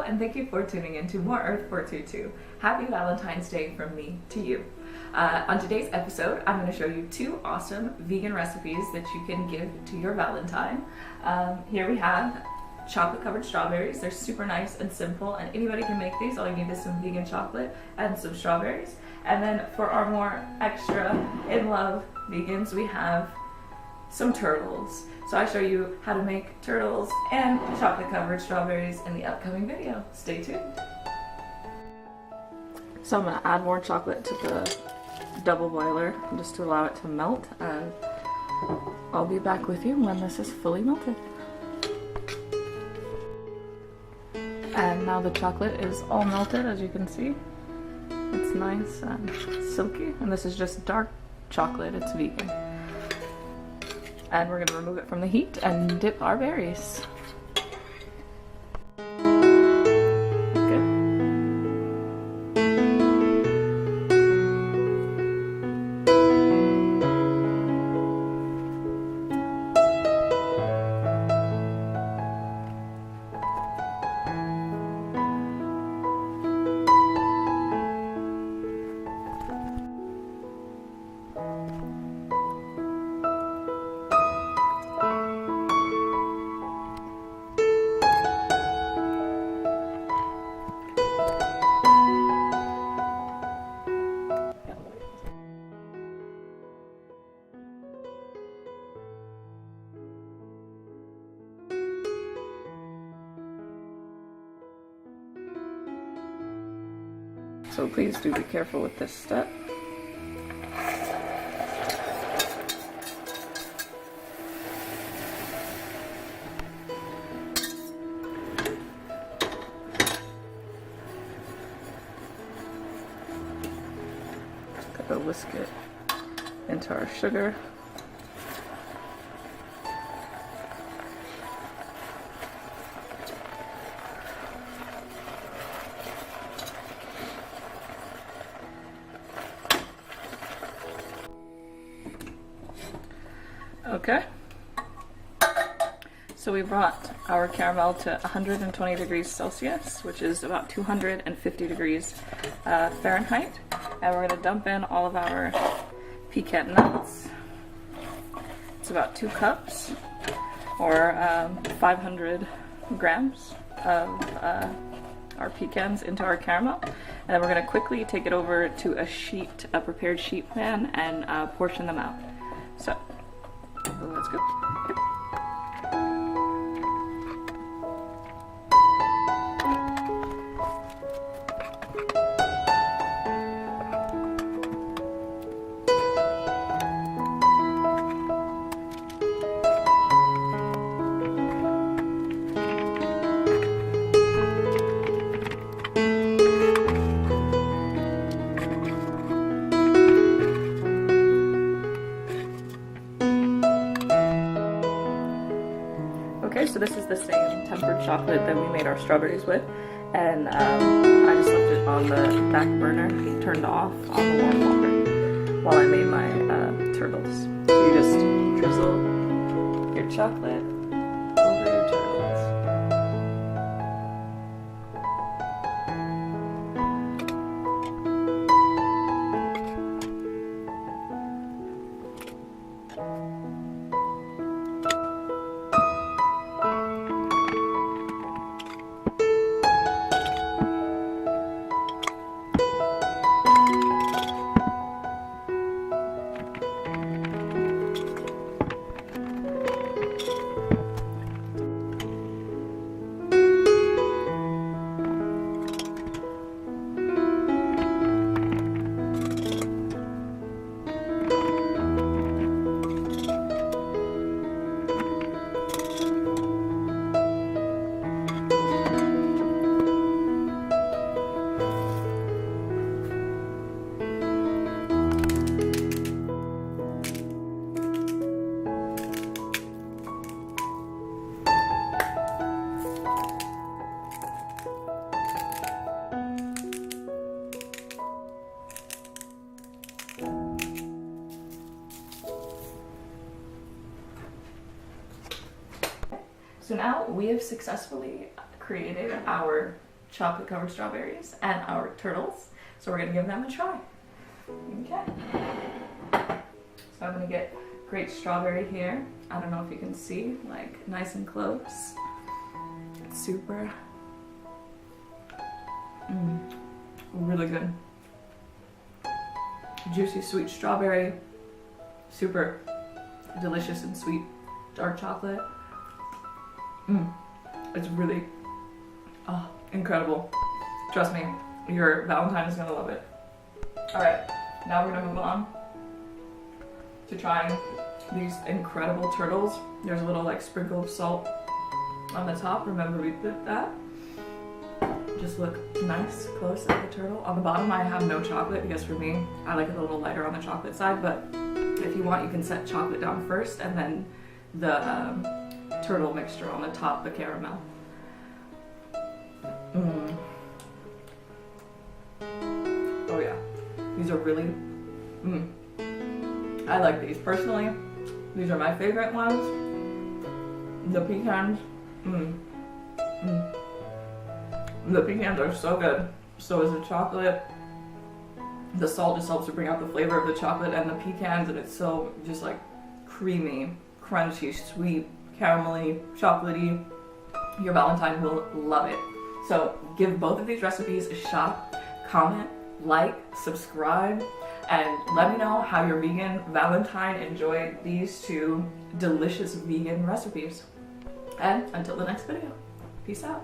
and thank you for tuning in to more Earth 422. Happy Valentine's Day from me to you. On today's episode, I'm going to show you 2 awesome vegan recipes that you can give to your Valentine. Here we have chocolate covered strawberries. They're super nice and simple, and anybody can make these. All you need is some vegan chocolate and some strawberries. And then for our more extra in love vegans, we have some turtles. So I show you how to make turtles and chocolate covered strawberries in the upcoming video. Stay tuned. So I'm going to add more chocolate to the double boiler just to allow it to melt, and I'll be back with you when this is fully melted. And now the chocolate is all melted, as you can see. It's nice and silky, and this is just dark chocolate, it's vegan. And we're going to remove it from the heat and dip our berries. So please do be careful with this step. Just gotta whisk it into our sugar. Okay, so we brought our caramel to 120 degrees Celsius, which is about 250 degrees Fahrenheit, and we're going to dump in all of our pecan nuts. It's about 2 cups, or 500 grams of our pecans into our caramel, and then we're going to quickly take it over to a prepared sheet pan and portion them out. So let's go. Okay, so this is the same tempered chocolate that we made our strawberries with, and I just left it on the back burner, turned off on the warm water while I made my turtles. So you just drizzle your chocolate over your turtles. So now we have successfully created our chocolate covered strawberries and our turtles. So we're gonna give them a try. Okay. So I'm gonna get great strawberry here. I don't know if you can see, like nice and close. It's super, really good. Juicy sweet strawberry, super delicious and sweet dark chocolate. It's really, incredible. Trust me, your Valentine is gonna love it. All right, now we're gonna move on to trying these incredible turtles. There's a little like sprinkle of salt on the top. Remember we did that. Just look nice close at the turtle. On the bottom I have no chocolate because for me, I like it a little lighter on the chocolate side, but if you want you can set chocolate down first and then the turtle mixture on the top, the caramel. Oh yeah, these are really, I like these personally. These are my favorite ones. The pecans, the pecans are so good. So is the chocolate. The salt just helps to bring out the flavor of the chocolate and the pecans, and it's so just like creamy, crunchy, sweet, caramelly, chocolatey. Your Valentine will love it. So give both of these recipes a shot. Comment, like, subscribe, and let me know how your vegan Valentine enjoyed these two delicious vegan recipes. And until the next video, peace out.